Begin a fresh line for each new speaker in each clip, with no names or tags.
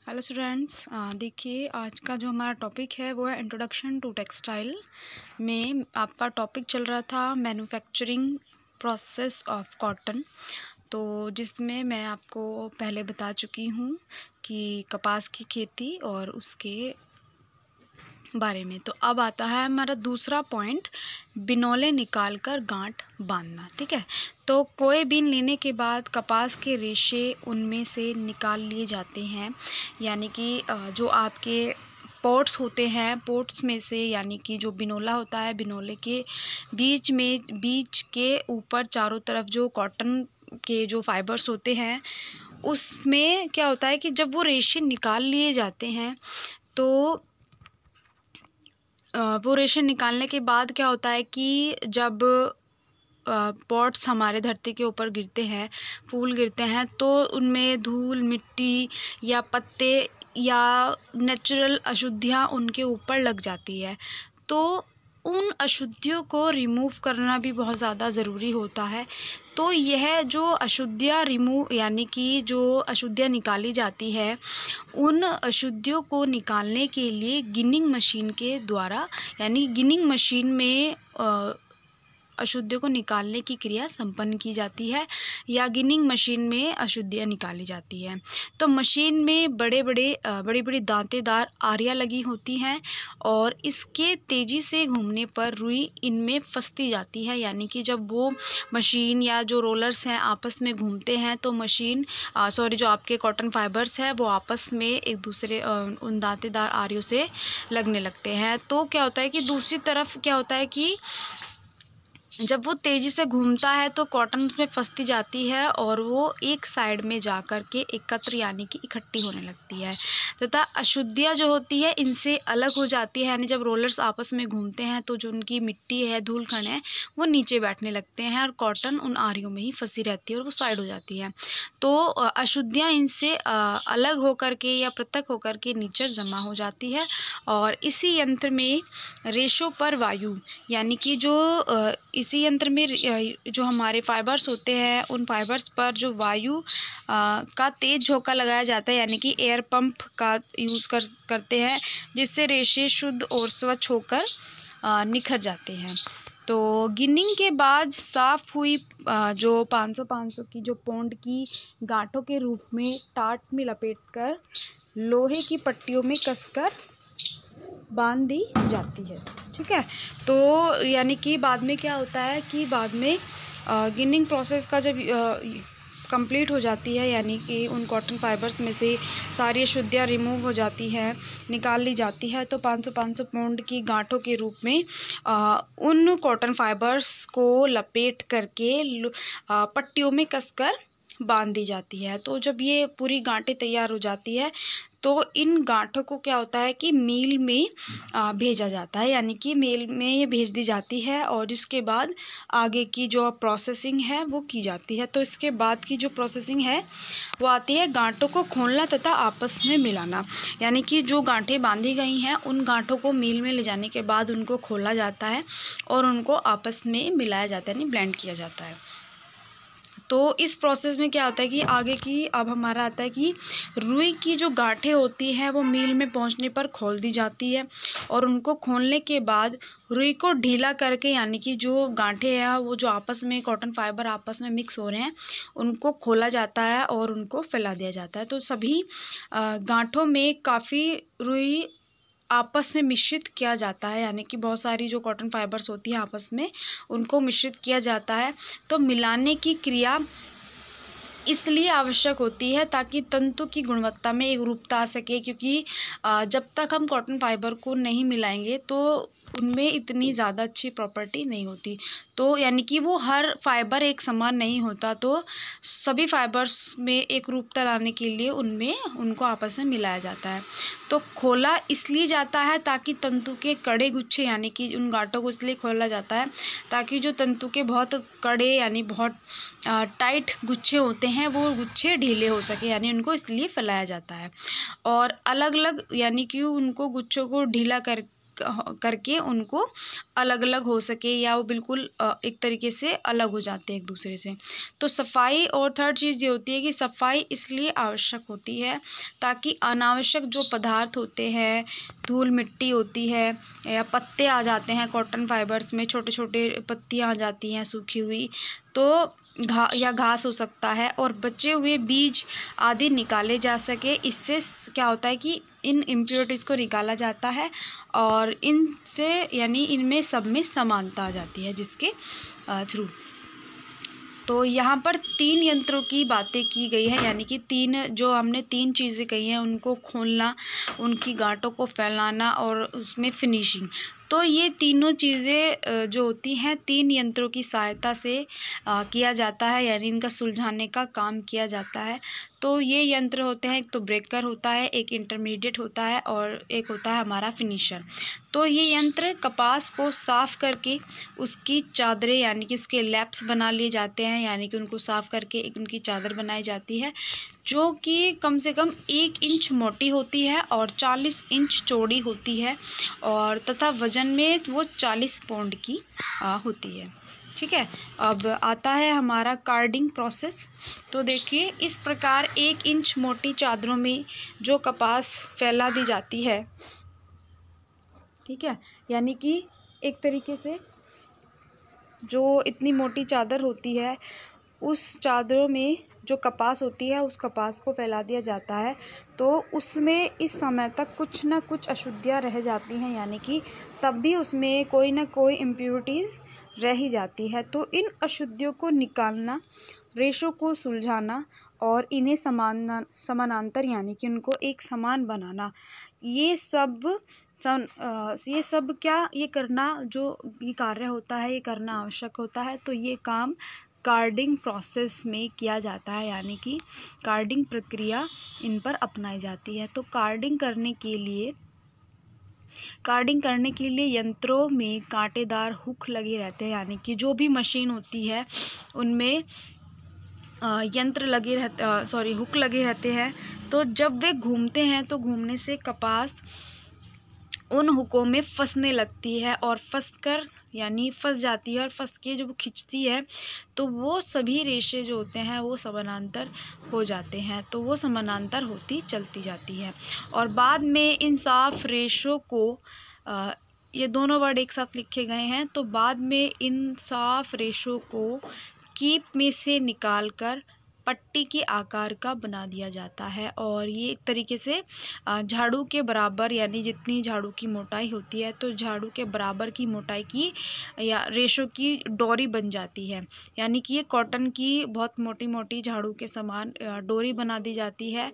Hello students, देखिए आज का जो हमारा टॉपिक है वो है इंट्रोडक्शन टू टेक्सटाइल। में आपका टॉपिक चल रहा था मैन्युफैक्चरिंग प्रोसेस ऑफ कॉटन। तो जिसमें मैं आपको पहले बता चुकी हूँ कि कपास की खेती और उसके बारे में। तो अब आता है हमारा दूसरा पॉइंट, बिनौले निकाल कर गांठ बांधना। ठीक है, तो कोई बीन लेने के बाद कपास के रेशे उनमें से निकाल लिए जाते हैं, यानी कि जो आपके पोर्ट्स होते हैं, पोर्ट्स में से, यानी कि जो बिनौला होता है, बिनौले के बीच के ऊपर चारों तरफ जो कॉटन के जो फाइबर्स होते हैं, उसमें क्या होता है कि जब वो रेशे निकाल लिए जाते हैं तो वो रेशे निकालने के बाद क्या होता है कि जब पॉट्स हमारे धरती के ऊपर गिरते हैं, फूल गिरते हैं, तो उनमें धूल, मिट्टी या पत्ते या नेचुरल अशुद्धियाँ उनके ऊपर लग जाती है। तो उन अशुद्धियों को रिमूव करना भी बहुत ज़्यादा ज़रूरी होता है। तो यह जो अशुद्धियाँ यानी कि जो अशुद्धियाँ निकाली जाती है, उन अशुद्धियों को निकालने के लिए गिनिंग मशीन के द्वारा, यानी गिनिंग मशीन में अशुद्धियों को निकालने की क्रिया संपन्न की जाती है, या गिनिंग मशीन में अशुद्धियाँ निकाली जाती है। तो मशीन में बड़ी बड़ी दांतेदार आरियाँ लगी होती हैं और इसके तेज़ी से घूमने पर रुई इनमें फंसती जाती है, यानी कि जब वो मशीन या जो रोलर्स हैं आपस में घूमते हैं तो जो आपके कॉटन फाइबर्स हैं वो आपस में एक दूसरे उन दांतेदार आरियों से लगने लगते हैं। तो क्या होता है कि दूसरी तरफ क्या होता है कि जब वो तेज़ी से घूमता है तो कॉटन उसमें फंसती जाती है और वो एक साइड में जा कर के एकत्र यानी कि इकट्ठी होने लगती है, तथा अशुद्धियाँ जो होती है इनसे अलग हो जाती है। यानी जब रोलर्स आपस में घूमते हैं तो जो उनकी मिट्टी है, धूल कण है, वो नीचे बैठने लगते हैं और कॉटन उन आरियों में ही फंसी रहती है और वो साइड हो जाती है। तो अशुद्धियाँ इनसे अलग होकर के या पृथक होकर के नीचे जमा हो जाती है और इसी यंत्र में रेशों पर वायु, यानी कि जो इसी यंत्र में जो हमारे फाइबर्स होते हैं, उन फाइबर्स पर जो वायु का तेज झोंका लगाया जाता है, यानी कि एयर पंप का यूज़ करते हैं, जिससे रेशे शुद्ध और स्वच्छ होकर निखर जाते हैं। तो गिनिंग के बाद साफ हुई जो 500 की जो पौंड की गांठों के रूप में टाट में लपेटकर लोहे की पट्टियों में कसकर बांध दी जाती है। ठीक है, तो यानी कि बाद में क्या होता है कि बाद में गिनिंग प्रोसेस का जब कंप्लीट हो जाती है, यानी कि उन कॉटन फाइबर्स में से सारी अशुद्धियाँ रिमूव हो जाती है, निकाल ली जाती है, तो 500 पौंड की गांठों के रूप में उन कॉटन फाइबर्स को लपेट करके पट्टियों में कसकर बांध दी जाती है। तो जब ये पूरी गांठें तैयार हो जाती है तो इन गांठों को क्या होता है कि मील में भेजा जाता है, यानी कि मील में ये भेज दी जाती है और इसके बाद आगे की जो प्रोसेसिंग है वो की जाती है। तो इसके बाद की जो प्रोसेसिंग है वो आती है गांठों को खोलना तथा आपस में मिलाना, यानी कि जो गांठें बांधी गई हैं उन गांठों को मील में ले जाने के बाद उनको खोला जाता है और उनको आपस में मिलाया जाता है, यानी ब्लेंड किया जाता है। तो इस प्रोसेस में क्या होता है कि आगे की अब हमारा आता है कि रुई की जो गांठें होती हैं वो मील में पहुंचने पर खोल दी जाती है और उनको खोलने के बाद रुई को ढीला करके, यानी कि जो गांठें हैं वो जो आपस में कॉटन फाइबर आपस में मिक्स हो रहे हैं उनको खोला जाता है और उनको फैला दिया जाता है। तो सभी गांठों में काफ़ी रुई आपस में मिश्रित किया जाता है, यानी कि बहुत सारी जो कॉटन फाइबर्स होती हैं आपस में उनको मिश्रित किया जाता है। तो मिलाने की क्रिया इसलिए आवश्यक होती है ताकि तंतु की गुणवत्ता में एक रूपता आ सके, क्योंकि जब तक हम कॉटन फाइबर को नहीं मिलाएंगे तो उनमें इतनी ज़्यादा अच्छी प्रॉपर्टी नहीं होती। तो यानी कि वो हर फाइबर एक समान नहीं होता, तो सभी फाइबर्स में एक रूपता लाने के लिए उनको आपस में मिलाया जाता है। तो खोला इसलिए जाता है ताकि तंतु के कड़े गुच्छे, यानी कि उन गांठों को इसलिए खोला जाता है ताकि जो तंतु के बहुत कड़े यानी बहुत टाइट गुच्छे होते हैं वो गुच्छे ढीले हो सके, यानी उनको इसलिए फैलाया जाता है। और अलग अलग यानी कि उनको गुच्छों को ढीला कर करके उनको अलग अलग हो सके, या वो बिल्कुल एक तरीके से अलग हो जाते हैं एक दूसरे से। तो सफाई, और थर्ड चीज़ ये होती है कि सफाई इसलिए आवश्यक होती है ताकि अनावश्यक जो पदार्थ होते हैं, धूल मिट्टी होती है, या पत्ते आ जाते हैं कॉटन फाइबर्स में, छोटे छोटे पत्तियाँ आ जाती हैं सूखी हुई, तो घास हो सकता है, और बचे हुए बीज आदि निकाले जा सके। इससे क्या होता है कि इन इम्प्योरिटीज़ को निकाला जाता है, और इनसे यानी इनमें सब में समानता आ जाती है जिसके थ्रू। तो यहाँ पर 3 यंत्रों की बातें की गई है, यानी कि 3 चीज़ें कही हैं, उनको खोलना, उनकी गांठों को फैलाना और उसमें फिनिशिंग। तो ये तीनों चीज़ें जो होती हैं 3 यंत्रों की सहायता से किया जाता है, यानी इनका सुलझाने का काम किया जाता है। तो ये यंत्र होते हैं, एक तो ब्रेकर होता है, एक इंटरमीडिएट होता है, और एक होता है हमारा फिनिशर। तो ये यंत्र कपास को साफ़ करके उसकी चादरें, यानी कि उसके लैप्स बना लिए जाते हैं, यानी कि उनको साफ़ करके एक उनकी चादर बनाई जाती है, जो कि कम से कम 1 इंच मोटी होती है और 40 इंच चौड़ी होती है, और तथा वज़न में वो 40 पाउंड की होती है। ठीक है, अब आता है हमारा कार्डिंग प्रोसेस। तो देखिए, इस प्रकार 1 इंच मोटी चादरों में जो कपास फैला दी जाती है, ठीक है, यानी कि एक तरीके से जो इतनी मोटी चादर होती है, उस चादरों में जो कपास होती है उस कपास को फैला दिया जाता है। तो उसमें इस समय तक कुछ ना कुछ अशुद्धियाँ रह जाती हैं, यानी कि तब भी उसमें कोई ना कोई इम्प्योरिटीज़ रह ही जाती है। तो इन अशुद्धियों को निकालना, रेशों को सुलझाना और इन्हें समानांतर यानी कि उनको एक समान बनाना, ये सब क्या ये करना, जो ये कार्य होता है, ये करना आवश्यक होता है। तो ये काम कार्डिंग प्रोसेस में किया जाता है, यानी कि कार्डिंग प्रक्रिया इन पर अपनाई जाती है। तो कार्डिंग करने के लिए यंत्रों में कांटेदार हुक लगे रहते हैं, यानी कि जो भी मशीन होती है उनमें हुक लगे रहते हैं। तो जब वे घूमते हैं तो घूमने से कपास उन हुकों में फंसने लगती है और फंस जाती है, और फंस के जब खिंचती है तो वो सभी रेशे जो होते हैं वो समानांतर हो जाते हैं। तो वो समानांतर होती चलती जाती है, और बाद में इन साफ रेशों को ये दोनों वर्ड एक साथ लिखे गए हैं। तो बाद में इन साफ रेशों को कीप में से निकालकर पट्टी के आकार का बना दिया जाता है, और ये एक तरीके से झाड़ू के बराबर, यानी जितनी झाड़ू की मोटाई होती है तो झाड़ू के बराबर की मोटाई की या रेशों की डोरी बन जाती है, यानी कि ये कॉटन की बहुत मोटी मोटी झाड़ू के समान डोरी बना दी जाती है,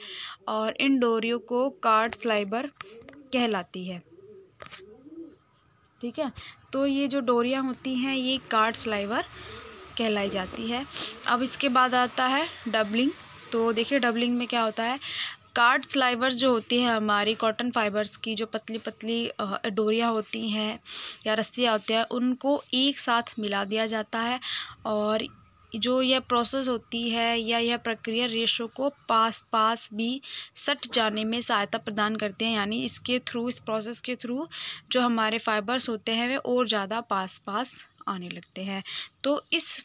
और इन डोरियों को कार्ड स्लाइबर कहलाती है। ठीक है, तो ये जो डोरियाँ होती हैं ये कार्ड स्लाइबर कहलाई जाती है। अब इसके बाद आता है डबलिंग। तो देखिए, डबलिंग में क्या होता है, कार्ड स्लाइवर्स जो होती हैं हमारी कॉटन फाइबर्स की, जो पतली पतली डोरियाँ होती हैं या रस्सियाँ होती हैं, उनको एक साथ मिला दिया जाता है, और जो यह प्रोसेस होती है या यह प्रक्रिया रेशों को पास भी सट जाने में सहायता प्रदान करते हैं, यानी इस प्रोसेस के थ्रू जो हमारे फाइबर्स होते हैं वे और ज़्यादा पास आने लगते हैं। तो इस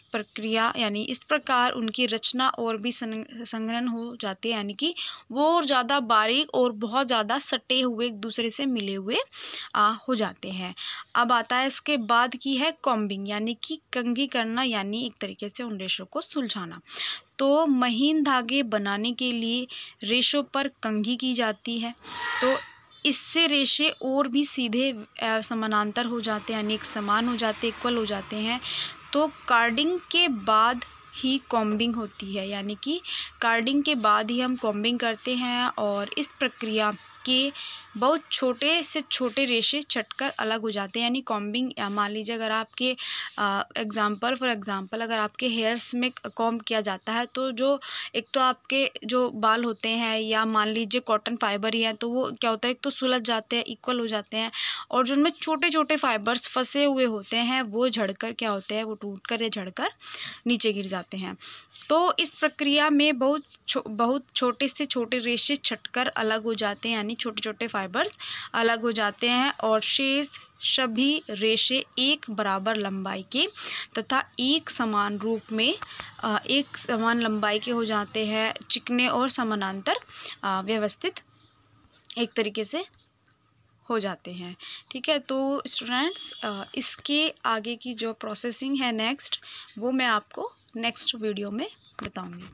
प्रकार उनकी रचना और भी संघनन हो जाती है, यानी कि वो और ज़्यादा बारीक और बहुत ज़्यादा सटे हुए एक दूसरे से मिले हुए हो जाते हैं। अब आता है इसके बाद की है कॉम्बिंग, यानी कि कंघी करना, यानी एक तरीके से उन रेशों को सुलझाना। तो महीन धागे बनाने के लिए रेशों पर कंघी की जाती है, तो इससे रेशे और भी सीधे समानांतर हो जाते हैं, यानी एक समान हो जाते, इक्वल हो जाते हैं। तो कार्डिंग के बाद ही कॉम्बिंग होती है, यानी कि कार्डिंग के बाद ही हम कॉम्बिंग करते हैं, और इस प्रक्रिया के बहुत छोटे से छोटे रेशे छटकर अलग हो जाते हैं। यानी कॉम्बिंग, मान लीजिए अगर आपके फॉर एग्जांपल अगर आपके हेयर्स में कॉम्ब किया जाता है, तो जो एक तो आपके जो बाल होते हैं या मान लीजिए कॉटन फाइबर ही है, तो वो क्या होता है, एक तो सुलझ जाते हैं, इक्वल हो जाते हैं, और जो उनमें छोटे छोटे फाइबर्स फंसे हुए होते हैं वो झड़कर क्या होते हैं, वो टूटकर या झड़कर नीचे गिर जाते हैं। तो इस प्रक्रिया में बहुत छोटे से छोटे रेशे छटकर अलग हो जाते हैं, यानी छोटे छोटे फाइबर्स अलग हो जाते हैं और शेष सभी रेशे एक बराबर लंबाई के तथा एक समान रूप में एक समान लंबाई के हो जाते हैं, चिकने और समानांतर व्यवस्थित एक तरीके से हो जाते हैं। ठीक है, तो स्टूडेंट्स इसके आगे की जो प्रोसेसिंग है नेक्स्ट, वो मैं आपको नेक्स्ट वीडियो में बताऊंगी।